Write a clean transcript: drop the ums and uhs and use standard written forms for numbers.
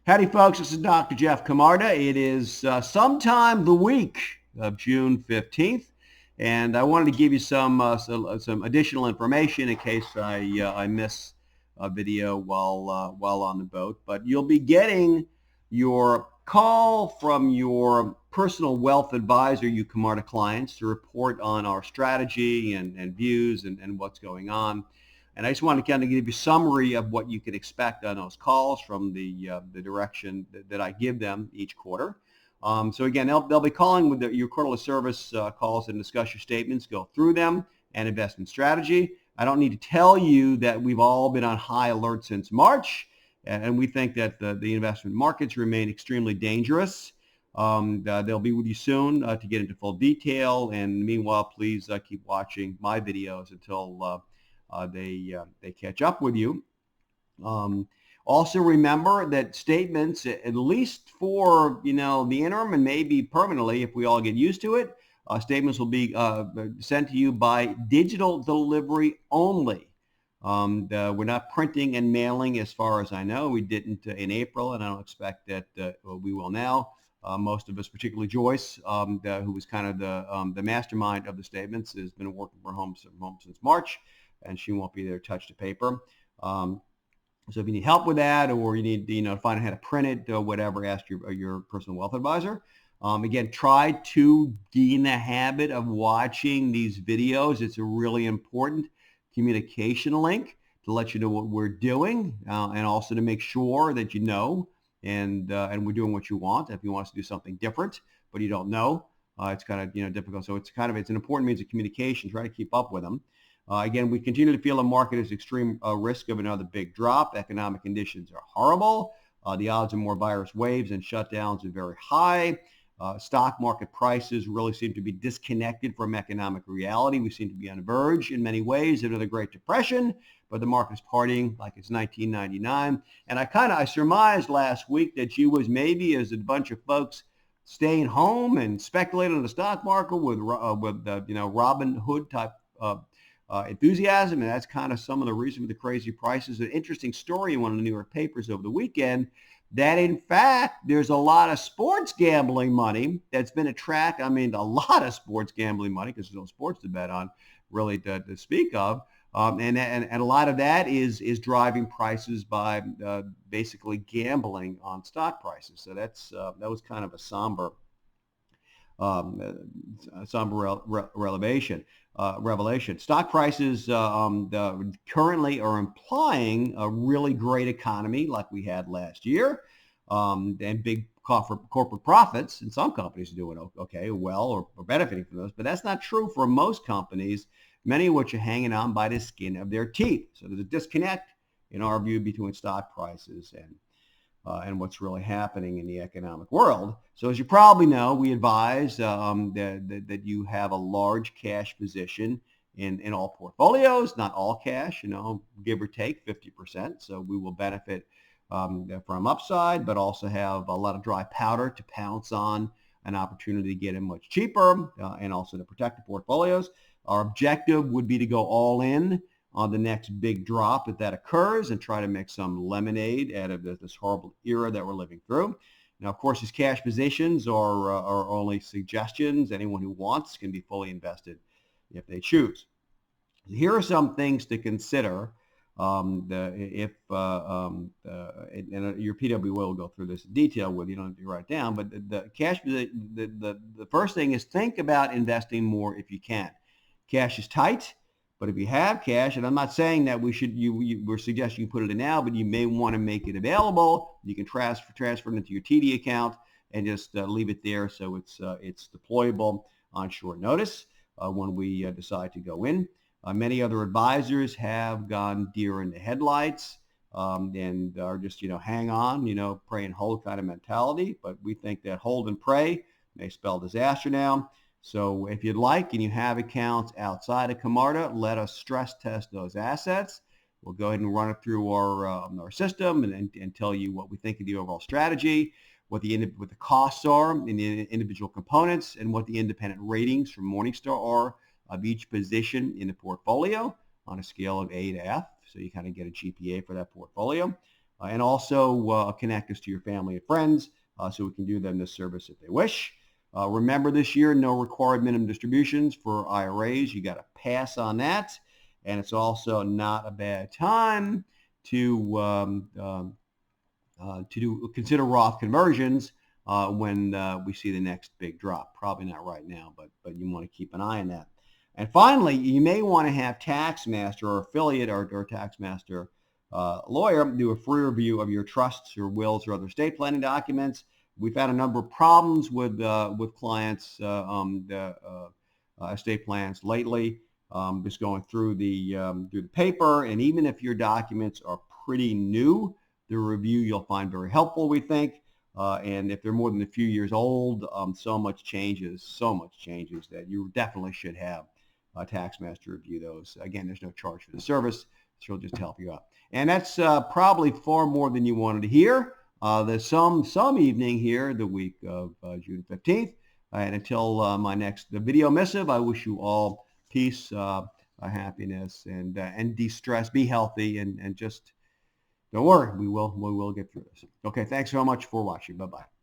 Howdy, folks. This is Dr. Jeff Camarda. It is sometime the week of June 15th, and I wanted to give you some additional information in case I miss a video while on the boat. But you'll be getting your call from your personal wealth advisor, you Camarda clients, to report on our strategy and views and what's going on. And I just want to kind of give you a summary of what you can expect on those calls from the direction that I give them each quarter. So again, they'll be calling with your quarterly service calls and discuss your statements, go through them, and investment strategy. I don't need to tell you that we've all been on high alert since March, and we think that the investment markets remain extremely dangerous. They'll be with you soon to get into full detail. And meanwhile, please keep watching my videos until they catch up with you. Also remember that statements, at least for the interim and maybe permanently if we all get used to it, statements will be sent to you by digital delivery only. We're not printing and mailing as far as I know. We didn't in April, and I don't expect that we will now. Most of us, particularly Joyce, who was kind of the mastermind of the statements, has been working from home since March, and she won't be there to touch the paper. So if you need help with that, or you need to find out how to print it or whatever, ask your personal wealth advisor. Again, try to get in the habit of watching these videos. It's a really important communication link to let you know what we're doing, and also to make sure that you know and we're doing what you want. If you want us to do something different but you don't know, it's kind of difficult. So it's an important means of communication. Try to keep up with them. Again, we continue to feel the market is extreme risk of another big drop. Economic conditions are horrible. The odds of more virus waves and shutdowns are very high. Stock market prices really seem to be disconnected from economic reality. We seem to be on the verge in many ways of another Great Depression, but the market is partying like it's 1999. And I surmised last week that you was maybe as a bunch of folks staying home and speculating on the stock market with Robin Hood type enthusiasm, and that's kind of some of the reason for the crazy prices. An interesting story in one of the New York papers over the weekend that in fact there's a lot of sports gambling money that's been attracted. I mean, a lot of sports gambling money, because there's no sports to bet on really to speak of, and a lot of that is driving prices by basically gambling on stock prices. So that was kind of a somber revelation. Stock prices currently are implying a really great economy like we had last year, and big corporate profits, and some companies are doing okay, well, or benefiting from those. But that's not true for most companies, many of which are hanging on by the skin of their teeth. So there's a disconnect, in our view, between stock prices and what's really happening in the economic world. So as you probably know, we advise that you have a large cash position in all portfolios, not all cash, give or take 50%. So we will benefit from upside, but also have a lot of dry powder to pounce on an opportunity to get in much cheaper, and also to protect the portfolios. Our objective would be to go all in on the next big drop if that occurs, and try to make some lemonade out of this horrible era that we're living through. Now, of course, these cash positions are only suggestions. Anyone who wants can be fully invested if they choose. Here are some things to consider. And your PW will go through this in detail with you. Don't have to write it down, but the cash, the first thing is think about investing more if you can. Cash is tight. But if you have cash, and I'm not saying that we're suggesting you put it in now, but you may want to make it available. You can transfer it into your TD account and just leave it there, so it's deployable on short notice when we decide to go in. Many other advisors have gone deer in the headlights and are just hang on, pray and hold kind of mentality. But we think that hold and pray may spell disaster now. So if you'd like and you have accounts outside of Camarda, let us stress test those assets. We'll go ahead and run it through our system and tell you what we think of the overall strategy, what the costs are in the individual components, and what the independent ratings from Morningstar are of each position in the portfolio on a scale of A to F. So you kind of get a GPA for that portfolio. and also connect us to your family and friends so we can do them this service if they wish. Remember this year, no required minimum distributions for IRAs. You got to pass on that. And it's also not a bad time to consider Roth conversions when we see the next big drop. Probably not right now, but you want to keep an eye on that. And finally, you may want to have TaxMaster or affiliate or TaxMaster lawyer do a free review of your trusts or wills or other estate planning documents. We've had a number of problems with clients estate plans lately. Just going through the paper, and even if your documents are pretty new, the review you'll find very helpful, we think. And if they're more than a few years old, so much changes that you definitely should have a TaxMaster review those. Again, there's no charge for the service. She'll just help you out. And that's probably far more than you wanted to hear. There's some evening here the week of June 15th. And until my next video missive, I wish you all peace, happiness, and de-stress. Be healthy, and just don't worry. We will get through this. Okay, thanks so much for watching. Bye-bye.